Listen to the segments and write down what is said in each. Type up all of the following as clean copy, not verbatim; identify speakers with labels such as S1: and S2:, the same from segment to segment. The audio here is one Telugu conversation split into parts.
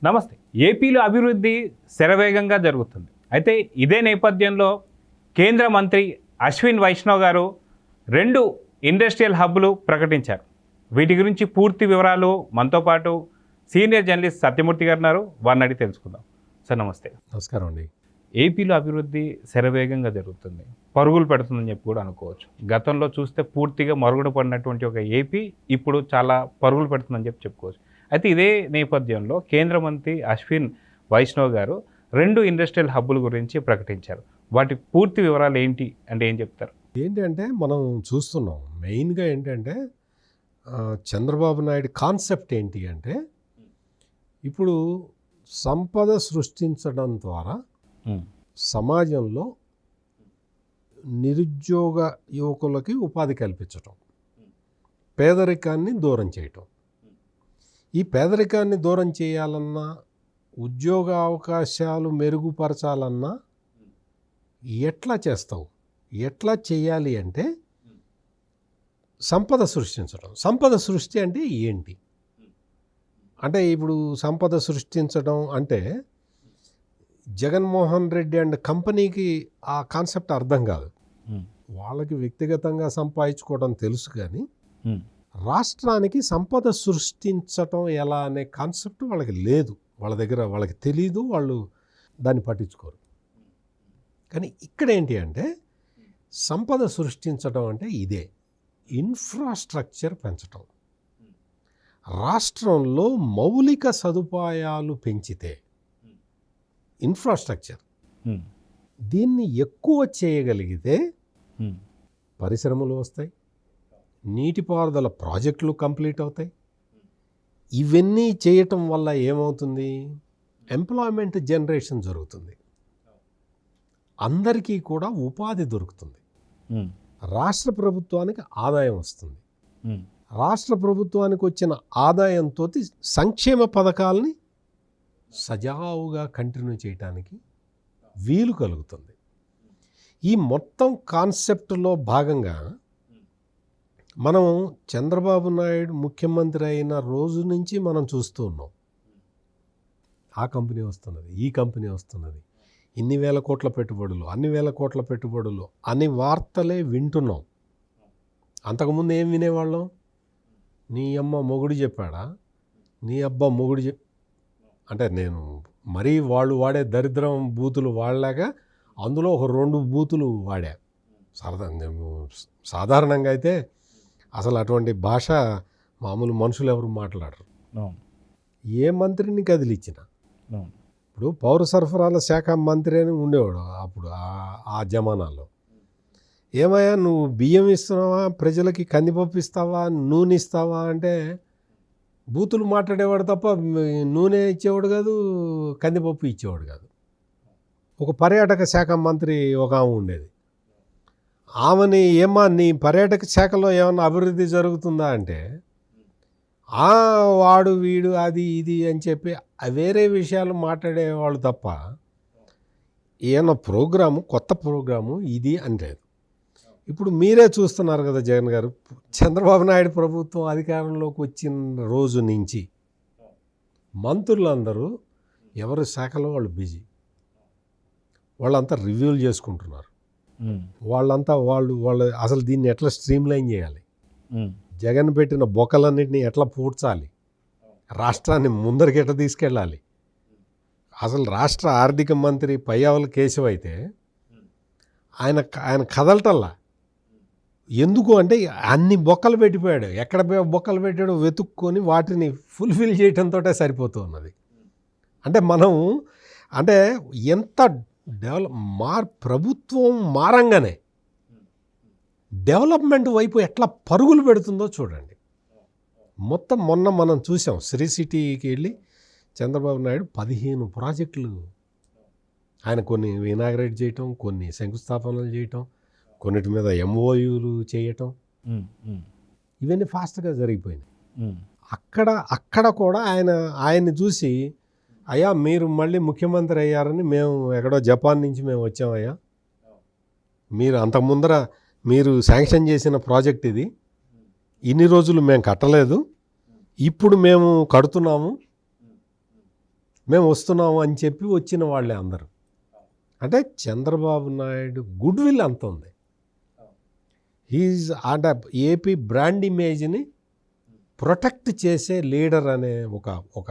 S1: నమస్తే. ఏపీలో అభివృద్ధి శరవేగంగా జరుగుతుంది. అయితే ఇదే నేపథ్యంలో కేంద్ర మంత్రి అశ్విన్ వైష్ణవ్ గారు 2 ఇండస్ట్రియల్ హబ్బులు ప్రకటించారు. వీటి గురించి పూర్తి వివరాలు మనతో పాటు సీనియర్ జర్నలిస్ట్ సత్యమూర్తి గారు ఉన్నారు. వారిని అడిగి తెలుసుకుందాం. సార్ నమస్తే.
S2: నమస్కారం అండి.
S1: ఏపీలో అభివృద్ధి శరవేగంగా జరుగుతుంది, పరుగులు పెడుతుందని చెప్పి కూడా అనుకోవచ్చు. గతంలో చూస్తే పూర్తిగా మరుగున పడినటువంటి ఒక ఏపీ ఇప్పుడు చాలా పరుగులు పెడుతుందని చెప్పుకోవచ్చు. అయితే ఇదే నేపథ్యంలో కేంద్ర మంత్రి అశ్విన్ వైష్ణవ్ గారు 2 ఇండస్ట్రియల్ హబ్బుల గురించి ప్రకటించారు. వాటి పూర్తి వివరాలు ఏంటి అంటే ఏం చెప్తారు?
S2: ఏంటంటే మనం చూస్తున్నాం మెయిన్గా ఏంటంటే చంద్రబాబు నాయుడు కాన్సెప్ట్ ఏంటి అంటే ఇప్పుడు సంపద సృష్టించడం ద్వారా సమాజంలో నిరుద్యోగ యువకులకి ఉపాధి కల్పించటం, పేదరికాన్ని దూరం చేయటం. ఈ పేదరికాన్ని దూరం చేయాలన్నా, ఉద్యోగ అవకాశాలు మెరుగుపరచాలన్నా ఎట్లా చేస్తావు, ఎట్లా చేయాలి అంటే సంపద సృష్టించడం. సంపద సృష్టి అంటే ఏంటి అంటే ఇప్పుడు సంపద సృష్టించడం అంటే జగన్మోహన్ రెడ్డి అండ్ కంపెనీకి ఆ కాన్సెప్ట్ అర్థం కాదు. వాళ్ళకి వ్యక్తిగతంగా సంపాదించుకోవడం తెలుసు, కానీ రాష్ట్రానికి సంపద సృష్టించటం ఎలా అనే కాన్సెప్ట్ వాళ్ళకి లేదు. వాళ్ళ దగ్గర వాళ్ళకి తెలీదు, వాళ్ళు దాన్ని పట్టించుకోరు. కానీ ఇక్కడ ఏంటి అంటే సంపద సృష్టించడం అంటే ఇదే ఇన్ఫ్రాస్ట్రక్చర్ పెంచటం. రాష్ట్రంలో మౌలిక సదుపాయాలు పెంచితే ఇన్ఫ్రాస్ట్రక్చర్ దీన్ని ఎక్కువ చేయగలిగితే పరిశ్రమలు వస్తాయి, నీటిపారుదల ప్రాజెక్టులు కంప్లీట్ అవుతాయి. ఇవన్నీ చేయటం వల్ల ఏమవుతుంది, ఎంప్లాయ్మెంట్ జనరేషన్ జరుగుతుంది, అందరికీ కూడా ఉపాధి దొరుకుతుంది, రాష్ట్ర ప్రభుత్వానికి ఆదాయం వస్తుంది. రాష్ట్ర ప్రభుత్వానికి వచ్చిన ఆదాయంతో సంక్షేమ పథకాలని సజావుగా కంటిన్యూ చేయడానికి వీలు కలుగుతుంది. ఈ మొత్తం కాన్సెప్ట్లో భాగంగా మనం చంద్రబాబు నాయుడు ముఖ్యమంత్రి అయిన రోజు నుంచి మనం చూస్తూ ఉన్నాం. ఆ కంపెనీ వస్తున్నది, ఈ కంపెనీ వస్తున్నది, ఇన్ని వేల కోట్ల పెట్టుబడులు, అన్ని వేల కోట్ల పెట్టుబడులు అని వార్తలే వింటున్నాం. అంతకుముందు ఏం వినేవాళ్ళం, నీ అమ్మ మొగుడు చెప్పాడా, నీ అబ్బా మొగుడు అంటే నేను మరీ వాళ్ళు వాడే దరిద్రం బూతులు వాడలేక అందులో ఒక 2 బూతులు వాడా. సాధారణంగా అయితే అసలు అటువంటి భాష మామూలు మనుషులు ఎవరు మాట్లాడరు. ఏ మంత్రిని కదిలిచ్చిన ఇప్పుడు పౌర సరఫరాల శాఖ మంత్రి అని ఉండేవాడు అప్పుడు ఆ జమానాలో. ఏమయ్యా నువ్వు బియ్యం ఇస్తున్నావా, ప్రజలకి కందిపప్పు ఇస్తావా, నూనె ఇస్తావా అంటే బూతులు మాట్లాడేవాడు తప్ప నూనె ఇచ్చేవాడు కాదు, కందిపప్పు ఇచ్చేవాడు కాదు. ఒక పర్యాటక శాఖ మంత్రి ఒక ఆమె ఉండేది. ఆమెని ఏమా నీ పర్యాటక శాఖలో ఏమన్నా అభివృద్ధి జరుగుతుందా అంటే వాడు వీడు అది ఇది అని చెప్పి వేరే విషయాలు మాట్లాడేవాళ్ళు తప్ప ఏమన్నా ప్రోగ్రాము, కొత్త ప్రోగ్రాము ఇది అనలేదు. ఇప్పుడు మీరే చూస్తున్నారు కదా జగన్ గారు, చంద్రబాబు నాయుడు ప్రభుత్వం అధికారంలోకి వచ్చిన రోజు నుంచి మంత్రులందరూ ఎవరి శాఖలో వాళ్ళు బిజీ, వాళ్ళంతా రివ్యూలు చేసుకుంటున్నారు. వాళ్ళు అసలు దీన్ని ఎట్లా స్ట్రీమ్లైన్ చేయాలి, జగన్ పెట్టిన బొక్కలన్నింటినీ ఎట్లా పూడ్చాలి, రాష్ట్రాన్ని ముందరికి ఎట్లా తీసుకెళ్ళాలి. అసలు రాష్ట్ర ఆర్థిక మంత్రి పయ్యావుల కేశవ్ అయితే ఆయన కదలటల్లా. ఎందుకు అంటే అన్ని బొక్కలు పెట్టిపోయాడు, ఎక్కడ బొక్కలు పెట్టాడో వెతుక్కొని వాటిని ఫుల్ఫిల్ చేయడంతో సరిపోతూ ఉన్నది. అంటే మనం అంటే ఎంత ప్రభుత్వం మారంగానే డెవలప్మెంట్ వైపు ఎట్లా పరుగులు పెడుతుందో చూడండి. మొత్తం మొన్న మనం చూసాం, శ్రీ సిటీకి వెళ్ళి చంద్రబాబు నాయుడు 15 ప్రాజెక్టులు ఆయన కొన్ని ఇనాగ్రేట్ చేయటం, కొన్ని శంకుస్థాపనలు చేయటం, కొన్నిటి మీద ఎంఓయూలు చేయటం, ఇవన్నీ ఫాస్ట్గా జరిగిపోయినాయి. అక్కడ కూడా ఆయన్ని చూసి అయ్యా మీరు మళ్ళీ ముఖ్యమంత్రి అయ్యారని మేము ఎక్కడో జపాన్ నుంచి మేము వచ్చామయ్యా, మీరు అంత ముందర మీరు శాంక్షన్ చేసిన ప్రాజెక్ట్ ఇది, ఇన్ని రోజులు మేము కట్టలేదు, ఇప్పుడు మేము కడుతున్నాము, మేము వస్తున్నాము అని చెప్పి వచ్చిన వాళ్ళే అందరూ. అంటే చంద్రబాబు నాయుడు గుడ్ విల్ అంత ఉంది. హీజ్ అంటే ఏపీ బ్రాండ్ ఇమేజ్ని ప్రొటెక్ట్ చేసే లీడర్ అనే ఒక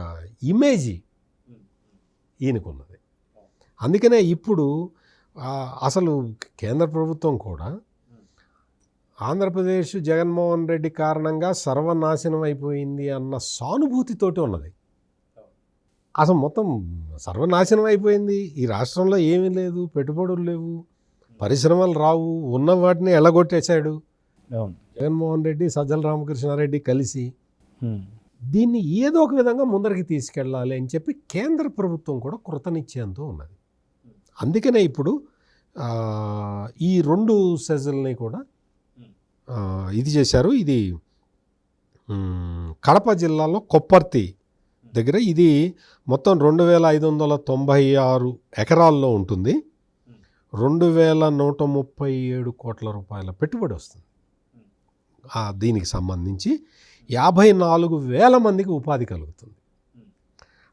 S2: ఇమేజ్ ఈయనకున్నది. అందుకనే ఇప్పుడు అసలు కేంద్ర ప్రభుత్వం కూడా ఆంధ్రప్రదేశ్ జగన్మోహన్ రెడ్డి కారణంగా సర్వనాశనం అయిపోయింది అన్న సానుభూతితోటి ఉన్నది. అసలు మొత్తం సర్వనాశనం అయిపోయింది, ఈ రాష్ట్రంలో ఏమీ లేదు, పెట్టుబడులు లేవు, పరిశ్రమలు రావు, ఉన్న వాటిని ఎల్లగొట్టేశాడు జగన్మోహన్ రెడ్డి, సజ్జల రామకృష్ణారెడ్డి కలిసి. దీన్ని ఏదో ఒక విధంగా ముందరికి తీసుకెళ్ళాలి అని చెప్పి కేంద్ర ప్రభుత్వం కూడా కృతనిశ్చయంతో ఉన్నది. అందుకనే ఇప్పుడు ఈ 2 సెజల్ని కూడా ఇది చేశారు. ఇది కడప జిల్లాలో కొప్పర్తి దగ్గర, ఇది మొత్తం 2596 ఎకరాల్లో ఉంటుంది. 2137 కోట్ల రూపాయల పెట్టుబడి వస్తుంది. దీనికి సంబంధించి 54,000 మందికి ఉపాధి కలుగుతుంది.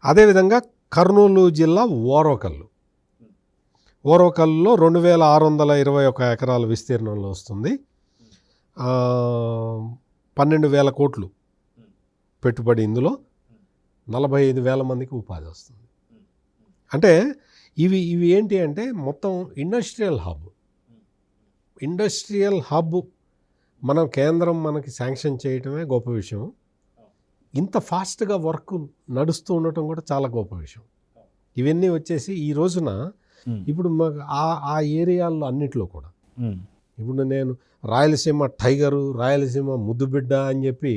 S2: అదేవిధంగా కర్నూలు జిల్లా ఓరవకల్లులో 2621 ఎకరాల విస్తీర్ణంలో వస్తుంది. 12,000 కోట్లు పెట్టుబడి, ఇందులో 45,000 మందికి ఉపాధి వస్తుంది. అంటే ఇవి ఏంటి అంటే మొత్తం ఇండస్ట్రియల్ హబ్ మనం కేంద్రం మనకి శాంక్షన్ చేయటమే గొప్ప విషయం. ఇంత ఫాస్ట్గా వర్క్ నడుస్తూ ఉండటం కూడా చాలా గొప్ప విషయం. ఇవన్నీ వచ్చేసి ఈ రోజున ఇప్పుడు మాకు ఆ ఏరియాల్లో అన్నిట్లో కూడా, ఇప్పుడు నేను రాయలసీమ టైగరు, రాయలసీమ ముద్దుబిడ్డ అని చెప్పి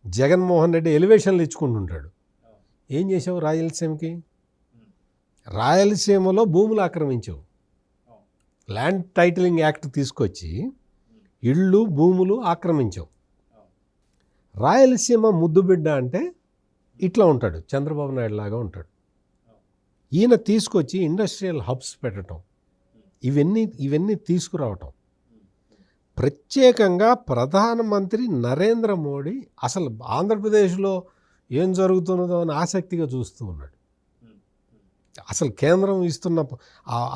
S2: జగన్మోహన్ రెడ్డి ఎలివేషన్లు ఇచ్చుకుంటుంటాడు. ఏం చేసావు రాయలసీమకి? రాయలసీమలో భూములు ఆక్రమించావు, ల్యాండ్ టైటిలింగ్ యాక్ట్ తీసుకొచ్చి ఇళ్ళు భూములు ఆక్రమించావు. రాయలసీమ ముద్దుబిడ్డ అంటే ఇట్లా ఉంటాడు, చంద్రబాబు నాయుడు లాగా ఉంటాడు. ఈయన తీసుకొచ్చి ఇండస్ట్రియల్ హబ్స్ పెట్టడం, ఇవన్నీ తీసుకురావటం, ప్రత్యేకంగా ప్రధానమంత్రి నరేంద్ర మోడీ అసలు ఆంధ్రప్రదేశ్లో ఏం జరుగుతున్నదో అని ఆసక్తిగా చూస్తూ ఉన్నాడు. అసలు కేంద్రం ఇస్తున్న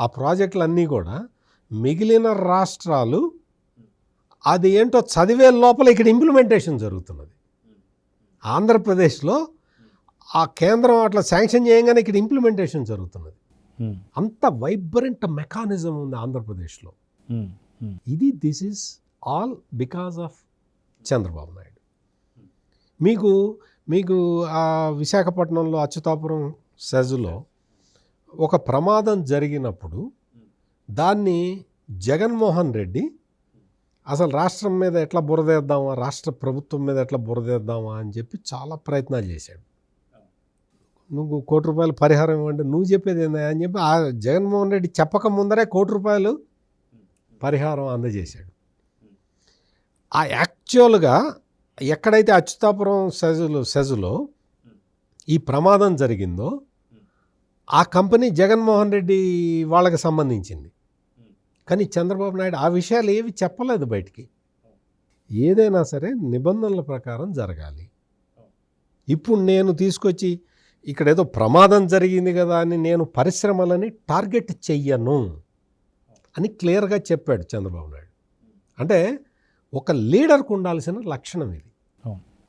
S2: ఆ ప్రాజెక్టులన్నీ కూడా మిగిలిన రాష్ట్రాలు అది ఏంటో చదివే లోపల ఇక్కడ ఇంప్లిమెంటేషన్ జరుగుతున్నది. ఆంధ్రప్రదేశ్లో ఆ కేంద్రం అట్లా శాంక్షన్ చేయగానే ఇక్కడ ఇంప్లిమెంటేషన్ జరుగుతున్నది. అంత వైబ్రెంట్ మెకానిజం ఉంది ఆంధ్రప్రదేశ్లో. This is all because of Chandrababu Naidu. మీకు ఆ విశాఖపట్నంలో అచ్యుతాపురం సెజ్లో ఒక ప్రమాదం జరిగినప్పుడు దాన్ని జగన్మోహన్ రెడ్డి అసలు రాష్ట్రం మీద ఎట్లా బురదేద్దామా, రాష్ట్ర ప్రభుత్వం మీద ఎట్లా బురదేద్దామా అని చెప్పి చాలా ప్రయత్నాలు చేశాడు. నువ్వు ₹1 కోటి పరిహారం ఇవ్వండి, నువ్వు చెప్పేది ఏందా అని చెప్పి ఆ జగన్మోహన్ రెడ్డి చెప్పక ముందరే ₹1 కోటి పరిహారం అందజేశాడు. ఆ యాక్చువల్గా ఎక్కడైతే అచ్యుతాపురం సెజులో ఈ ప్రమాదం జరిగిందో ఆ కంపెనీ జగన్మోహన్ రెడ్డి వాళ్ళకి సంబంధించింది. కానీ చంద్రబాబు నాయుడు ఆ విషయాలు ఏవి చెప్పలేదు బయటికి. ఏదైనా సరే నిబంధనల ప్రకారం జరగాలి. ఇప్పుడు నేను తీసుకొచ్చి ఇక్కడ ఏదో ప్రమాదం జరిగింది కదా అని నేను పరిశ్రమలని టార్గెట్ చెయ్యను అని క్లియర్గా చెప్పాడు చంద్రబాబు నాయుడు. అంటే ఒక లీడర్కు ఉండాల్సిన లక్షణం ఇది.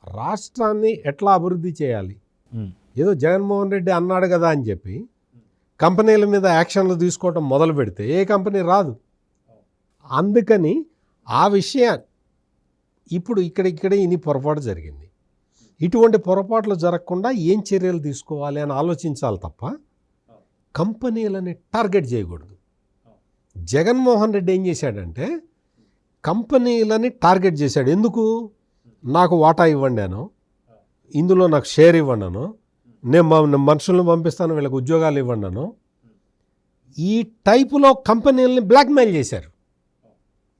S2: రాష్ట్రాన్ని ఎట్లా అభివృద్ధి చేయాలి, ఏదో జగన్మోహన్ రెడ్డి అన్నాడు కదా అని చెప్పి కంపెనీల మీద యాక్షన్లు తీసుకోవటం మొదలు పెడితే ఏ కంపెనీ రాదు. అందుకని ఆ విషయాన్ని ఇప్పుడు ఇక్కడ ఇన్ని పొరపాటు జరిగింది, ఇటువంటి పొరపాట్లు జరగకుండా ఏం చర్యలు తీసుకోవాలి అని ఆలోచించాలి తప్ప కంపెనీలని టార్గెట్ చేయకూడదు. జగన్మోహన్ రెడ్డి ఏం చేశాడంటే కంపెనీలని టార్గెట్ చేశాడు. ఎందుకు? నాకు వాటా ఇవ్వండి అనో, ఇందులో నాకు షేర్ ఇవ్వండి అనో, నేను మనుషులను పంపిస్తాను వీళ్ళకి ఉద్యోగాలు ఇవ్వండి అనో, ఈ టైపులో కంపెనీలని బ్లాక్మెయిల్ చేశారు.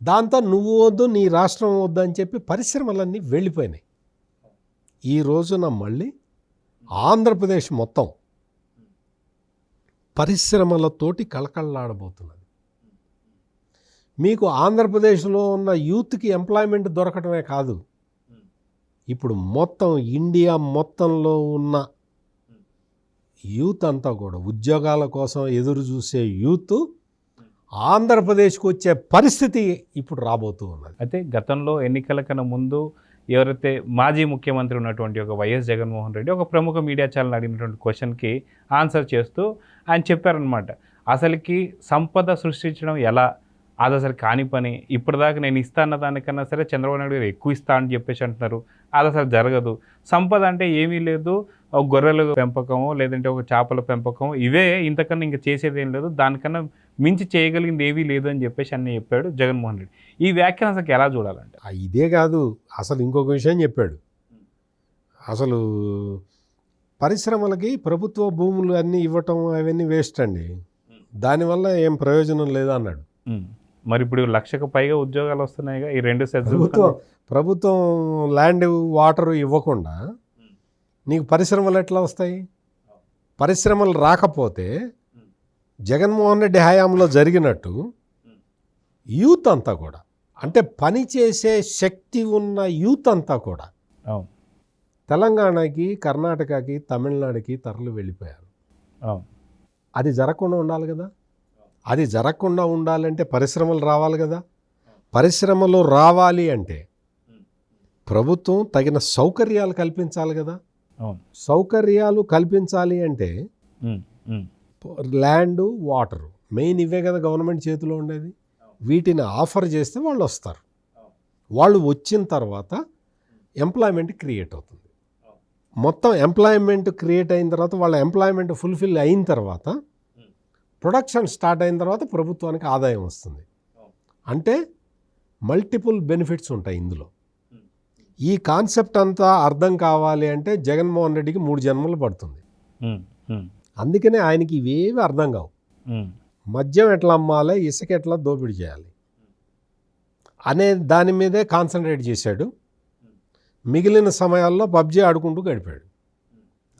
S2: దాంతో నువ్వు వద్దు, నీ రాష్ట్రం వద్దు అని చెప్పి పరిశ్రమలన్నీ వెళ్ళిపోయినాయి. ఈ రోజున మళ్ళీ ఆంధ్రప్రదేశ్ మొత్తం పరిశ్రమలతోటి కళకళలాడబోతున్నది. మీకు ఆంధ్రప్రదేశ్లో ఉన్న యూత్కి ఎంప్లాయ్మెంట్ దొరకటమే కాదు, ఇప్పుడు మొత్తం ఇండియా మొత్తంలో ఉన్న యూత్ అంతా కూడా ఉద్యోగాల కోసం ఎదురు చూసే యూత్ ఆంధ్రప్రదేశ్కి వచ్చే పరిస్థితి ఇప్పుడు రాబోతూ ఉన్నది.
S1: అయితే గతంలో ఎన్నికల కన్నా ముందు ఎవరైతే మాజీ ముఖ్యమంత్రి ఉన్నటువంటి ఒక వైఎస్ జగన్మోహన్ రెడ్డి ఒక ప్రముఖ మీడియా ఛానల్ అడిగినటువంటి క్వశ్చన్కి ఆన్సర్ చేస్తూ ఆయన చెప్పారనమాట, అసలుకి సంపద సృష్టించడం ఎలా, అది అసలు కాని పని, ఇప్పటిదాకా నేను ఇస్తా అన్న దానికన్నా సరే చంద్రబాబు నాయుడు గారు ఎక్కువ ఇస్తా అని చెప్పేసి అంటున్నారు, అది అసలు జరగదు. సంపద అంటే ఏమీ లేదు, ఒక గొర్రెల పెంపకము లేదంటే ఒక చేపల పెంపకం, ఇవే, ఇంతకన్నా ఇంకా చేసేది ఏం లేదు, దానికన్నా మించి చేయగలిగింది ఏవీ లేదు అని చెప్పేసి అన్నీ చెప్పాడు జగన్మోహన్ రెడ్డి. ఈ వ్యాఖ్యను అసలు ఎలా చూడాలంటే?
S2: ఇదే కాదు, అసలు ఇంకొక విషయం చెప్పాడు. అసలు పరిశ్రమలకి ప్రభుత్వ భూములు అన్నీ ఇవ్వటం అవన్నీ వేస్ట్ అండి, దానివల్ల ఏం ప్రయోజనం లేదు అన్నాడు.
S1: మరి ఇప్పుడు 1,00,000కు పైగా ఉద్యోగాలు వస్తున్నాయిగా ఈ 2 సెట్స్.
S2: ప్రభుత్వం ల్యాండ్ వాటర్ ఇవ్వకుండా నీకు పరిశ్రమలు ఎట్లా వస్తాయి? పరిశ్రమలు రాకపోతే జగన్మోహన్ రెడ్డి హయాంలో జరిగినట్టు యూత్ అంతా కూడా, అంటే పని చేసే శక్తి ఉన్న యూత్ అంతా కూడా తెలంగాణకి, కర్ణాటకకి, తమిళనాడుకి తరలి వెళ్ళిపోయారు. అది జరగకుండా ఉండాలి కదా. అది జరగకుండా ఉండాలంటే పరిశ్రమలు రావాలి కదా. పరిశ్రమలు రావాలి అంటే ప్రభుత్వం తగిన సౌకర్యాలు కల్పించాలి కదా. సౌకర్యాలు కల్పించాలి అంటే ల్యాండ్, వాటర్ మెయిన్ ఇవే కదా గవర్నమెంట్ చేతిలో ఉండేది. వీటిని ఆఫర్ చేస్తే వాళ్ళు వస్తారు. వాళ్ళు వచ్చిన తర్వాత ఎంప్లాయ్మెంట్ క్రియేట్ అవుతుంది. మొత్తం ఎంప్లాయ్మెంట్ క్రియేట్ అయిన తర్వాత వాళ్ళ ఎంప్లాయ్మెంట్ ఫుల్ఫిల్ అయిన తర్వాత ప్రొడక్షన్ స్టార్ట్ అయిన తర్వాత ప్రభుత్వానికి ఆదాయం వస్తుంది. అంటే మల్టిపుల్ బెనిఫిట్స్ ఉంటాయి ఇందులో. ఈ కాన్సెప్ట్ అంతా అర్థం కావాలి అంటే జగన్మోహన్ రెడ్డికి 3 జన్మలు పడుతుంది. అందుకనే ఆయనకి ఇవేవి అర్థం కావు. మద్యం ఎట్లా అమ్మాలి, ఇసుక ఎట్లా దోపిడీ చేయాలి అనే దాని మీదే కాన్సన్ట్రేట్ చేశాడు. మిగిలిన సమయాల్లో పబ్జీ ఆడుకుంటూ గడిపాడు.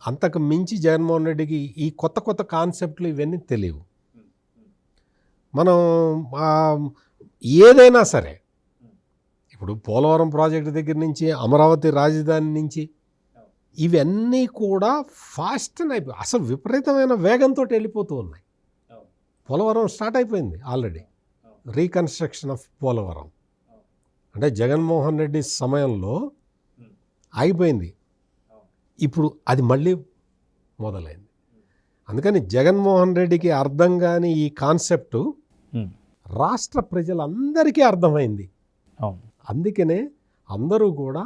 S2: అంతకు మించి జగన్మోహన్ రెడ్డికి ఈ కొత్త కొత్త కాన్సెప్ట్లు ఇవన్నీ తెలియవు. మనం ఏదైనా సరే, ఇప్పుడు పోలవరం ప్రాజెక్టు దగ్గర నుంచి, అమరావతి రాజధాని నుంచి, ఇవన్నీ కూడా ఫాస్ట్ అయిపోయి అసలు విపరీతమైన వేగంతో వెళ్ళిపోతూ ఉన్నాయి. పోలవరం స్టార్ట్ అయిపోయింది ఆల్రెడీ, రీకన్స్ట్రక్షన్ ఆఫ్ పోలవరం అంటే జగన్మోహన్ రెడ్డి సమయంలో ఆగిపోయింది. ఇప్పుడు అది మళ్ళీ మొదలైంది. అందుకని జగన్మోహన్ రెడ్డికి అర్థం కాని ఈ కాన్సెప్టు రాష్ట్ర ప్రజలందరికీ అర్థమైంది. అందుకనే అందరూ కూడా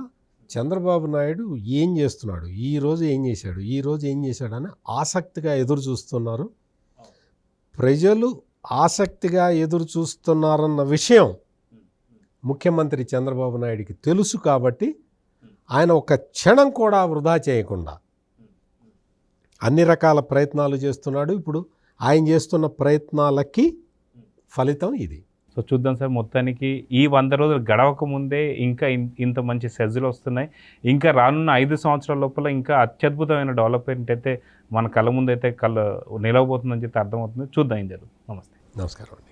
S2: చంద్రబాబు నాయుడు ఏం చేస్తున్నాడు, ఈరోజు ఏం చేశాడు, ఈరోజు ఏం చేశాడు అని ఆసక్తిగా ఎదురు చూస్తున్నారు. ప్రజలు ఆసక్తిగా ఎదురు చూస్తున్నారన్న విషయం ముఖ్యమంత్రి చంద్రబాబు నాయుడికి తెలుసు. కాబట్టి ఆయన ఒక క్షణం కూడా వృధా చేయకుండా అన్ని రకాల ప్రయత్నాలు చేస్తున్నాడు. ఇప్పుడు ఆయన చేస్తున్న ప్రయత్నాలకి ఫలితం ఇది.
S1: సో చూద్దాం సార్, మొత్తానికి ఈ 100 రోజులు గడవక ముందే ఇంకా ఇంత మంచి సెజ్లు వస్తున్నాయి. ఇంకా రానున్న 5 సంవత్సరాల లోపల ఇంకా అత్యద్భుతమైన డెవలప్మెంట్ అయితే మన కళ్ళ ముందు అయితే నిలవబోతుందని చెప్పి అర్థమవుతుంది. చూద్దాం ఏం జరుగుతుంది. నమస్తే.
S2: నమస్కారం అండి.